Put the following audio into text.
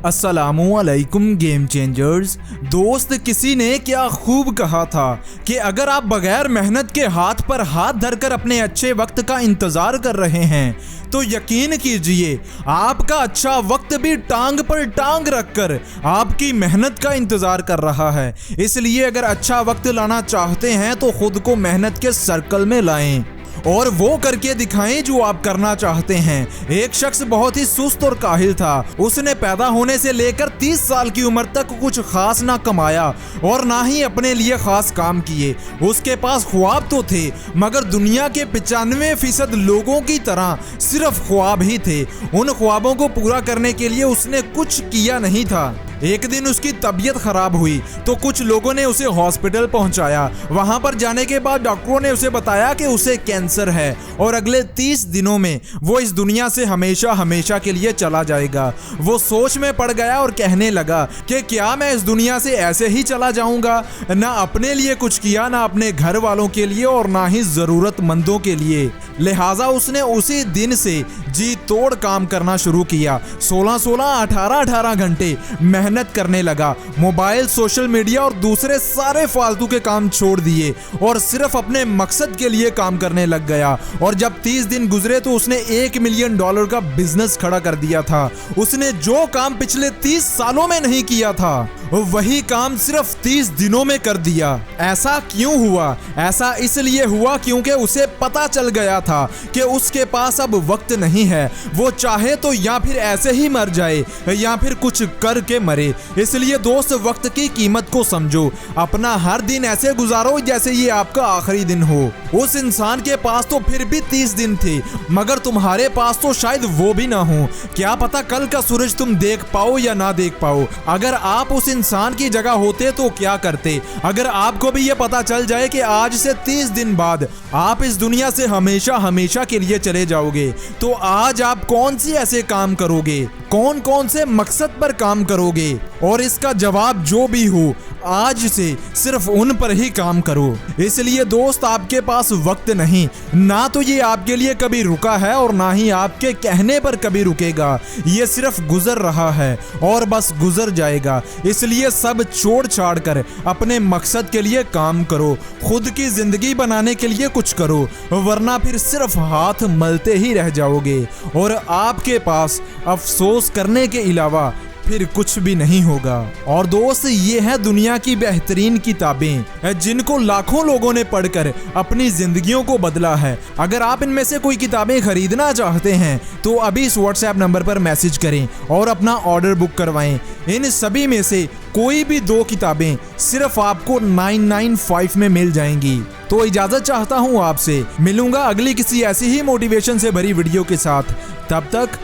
अस्सलामुअलैकुम game changers. दोस्त, किसी ने क्या खूब कहा था कि अगर आप बगैर मेहनत के हाथ पर हाथ धरकर अपने अच्छे वक्त का इंतज़ार कर रहे हैं तो यकीन कीजिए आपका अच्छा वक्त भी टांग पर टांग रखकर आपकी मेहनत का इंतज़ार कर रहा है। इसलिए अगर अच्छा वक्त लाना चाहते हैं तो खुद को मेहनत के सर्कल में लाएं और वो करके दिखाएं जो आप करना चाहते हैं। एक शख्स बहुत ही सुस्त और काहिल था। उसने पैदा होने से लेकर 30 साल की उम्र तक कुछ खास ना कमाया और ना ही अपने लिए खास काम किए। उसके पास ख्वाब तो थे मगर दुनिया के 95% लोगों की तरह सिर्फ ख्वाब ही थे। उन ख्वाबों को पूरा करने के लिए उसने कुछ किया नहीं था। एक दिन उसकी तबीयत खराब हुई तो कुछ लोगों ने उसे हॉस्पिटल पहुंचाया। वहां पर जाने के बाद डॉक्टरों ने उसे बताया कि उसे कैंसर है और अगले 30 दिनों में वो इस दुनिया से हमेशा हमेशा के लिए चला जाएगा। वो सोच में पड़ गया और कहने लगा कि क्या मैं इस दुनिया से ऐसे ही चला जाऊंगा? ना अपने लिए कुछ किया, ना अपने घर वालों के लिए और ना ही जरूरतमंदों के लिए। लिहाजा उसने उसी दिन से जी तोड़ काम करना शुरू किया। 16-16, 18-18 घंटे मेहनत करने लगा। मोबाइल, सोशल मीडिया और दूसरे सारे फालतू के काम छोड़ दिए और सिर्फ अपने मकसद के लिए काम करने लग गया। और जब 30 दिन गुजरे तो उसने $1 मिलियन का बिजनेस खड़ा कर दिया था। उसने जो काम पिछले 30 सालों में नहीं किया था वही काम सिर्फ 30 दिनों में कर दिया। ऐसा क्यों हुआ? ऐसा इसलिए हुआ क्योंकि उसे पता चल गया था कि उसके पास अब वक्त नहीं है। वो चाहे तो या फिर ऐसे ही मर जाए या फिर कुछ करके मरे। इसलिए दोस्त, वक्त की कीमत को समझो। अपना हर दिन ऐसे गुजारो जैसे ये आपका आखिरी दिन हो। उस इंसान के पास तो फिर भी 30 दिन थे मगर तुम्हारे पास तो शायद वो भी ना हो। क्या पता कल का सूरज तुम देख पाओ या ना देख पाओ। अगर आप उस इंसान की जगह होते तो क्या करते? अगर आपको भी ये पता चल जाए कि आज से 30 दिन बाद आप इस दुनिया से हमेशा हमेशा के लिए चले जाओगे तो आज आप कौन सी ऐसे काम करोगे? कौन कौन से मकसद पर काम करोगे? और इसका जवाब जो भी हो, आज से सिर्फ उन पर ही काम करो। इसलिए दोस्त, आपके पास वक्त नहीं, ना तो ये आपके लिए कभी रुका है और ना ही आपके कहने पर कभी रुकेगा। ये सिर्फ गुजर रहा है और बस गुजर जाएगा। इसलिए सब छोड़ छाड़ कर अपने मकसद के लिए काम करो। खुद की जिंदगी बनाने के लिए कुछ करो, वरना फिर सिर्फ हाथ मलते ही रह जाओगे और आपके पास अफसोस करने के अलावा फिर कुछ भी नहीं होगा। और दोस्त, ये है दुनिया की बेहतरीन किताबें जिनको लाखों लोगों ने पढ़कर अपनी जिंदगियों को बदला है। अगर आप इनमें से कोई किताबें खरीदना चाहते हैं तो अभी इस व्हाट्सएप नंबर पर मैसेज करें और अपना ऑर्डर बुक करवाएं। इन सभी में से कोई भी 2 किताबें सिर्फ आपको 995 में मिल जाएंगी। तो इजाजत चाहता हूँ आपसे। मिलूंगा अगली किसी ऐसी ही मोटिवेशन से भरी वीडियो के साथ। तब तक